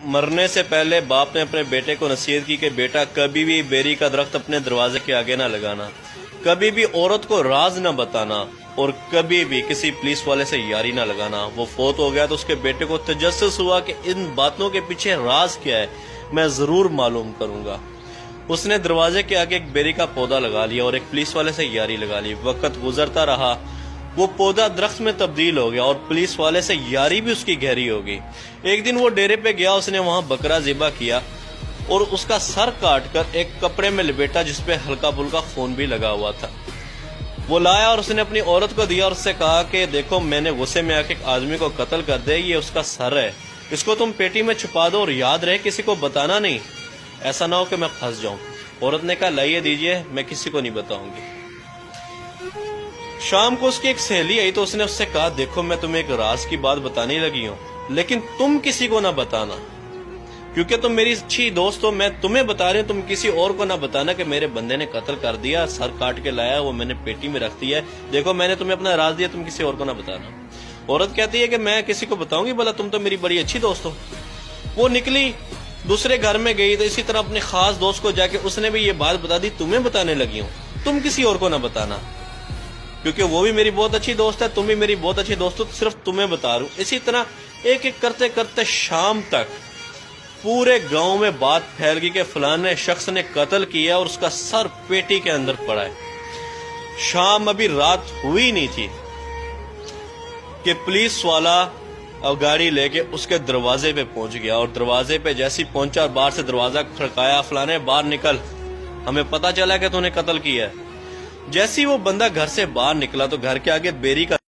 مرنے سے پہلے باپ نے اپنے بیٹے کو نصیحت کی کہ بیٹا کبھی بھی بیری کا درخت اپنے دروازے کے آگے نہ لگانا، کبھی بھی عورت کو راز نہ بتانا، اور کبھی بھی کسی پولیس والے سے یاری نہ لگانا۔ وہ فوت ہو گیا تو اس کے بیٹے کو تجسس ہوا کہ ان باتوں کے پیچھے راز کیا ہے، میں ضرور معلوم کروں گا۔ اس نے دروازے کے آگے ایک بیری کا پودا لگا لیا اور ایک پولیس والے سے یاری لگا لی۔ وقت گزرتا رہا، وہ پودا درخت میں تبدیل ہو گیا اور پولیس والے سے یاری بھی اس کی گہری ہو گئی۔ ایک دن وہ ڈیرے پہ گیا، اس نے وہاں بکرا ذبح کیا اور اس کا سر کاٹ کر ایک کپڑے میں لپیٹا جس پہ ہلکا پھلکا خون بھی لگا ہوا تھا۔ وہ لایا اور اس نے اپنی عورت کو دیا اور اس سے کہا کہ دیکھو میں نے غصے میں آ کے ایک آدمی کو قتل کر دے، یہ اس کا سر ہے، اس کو تم پیٹی میں چھپا دو اور یاد رہے کسی کو بتانا نہیں، ایسا نہ ہو کہ میں پھنس جاؤں۔ عورت نے کہا لائیے دیجئے، میں کسی کو نہیں بتاؤں گی۔ شام کو اس کی ایک سہیلی آئی تو اس نے اس سے کہا دیکھو میں تمہیں ایک راز کی بات بتانے لگی ہوں، لیکن تم کسی کو نہ بتانا، کیونکہ تم میری اچھی دوست ہو، میں تمہیں بتا رہی ہوں، تم کسی اور کو نہ بتانا کہ میرے بندے نے قتل کر دیا، سر کاٹ کے لایا، وہ میں نے پیٹی میں رکھ دیا ہے، دیکھو میں نے تمہیں اپنا راز دیا، تم کسی اور کو نہ بتانا۔ عورت کہتی ہے کہ میں کسی کو بتاؤں گی، بھلا تم تو میری بڑی اچھی دوست ہو۔ وہ نکلی، دوسرے گھر میں گئی تو اسی طرح اپنے خاص دوست کو جا کے اس نے بھی یہ بات بتا دی، تمہیں بتانے لگی ہوں، تم کسی اور کو نہ بتانا، کیونکہ وہ بھی میری بہت اچھی دوست ہے، تم بھی میری بہت اچھی دوست ہو، صرف تمہیں بتا رہا ہوں۔ اسی طرح ایک ایک کرتے کرتے شام تک پورے گاؤں میں بات پھیل گئی کہ فلانے شخص نے قتل کیا اور اس کا سر پیٹی کے اندر پڑا ہے۔ شام ابھی رات ہوئی نہیں تھی کہ پولیس والا اور گاڑی لے کے اس کے دروازے پہ پہنچ گیا، اور دروازے پہ جیسی پہنچا اور باہر سے دروازہ کھڑکایا، فلانے باہر نکل، ہمیں پتہ چلا کہ تو نے قتل کیا ہے۔ جیسی وہ بندہ گھر سے باہر نکلا تو گھر کے آگے بیری کا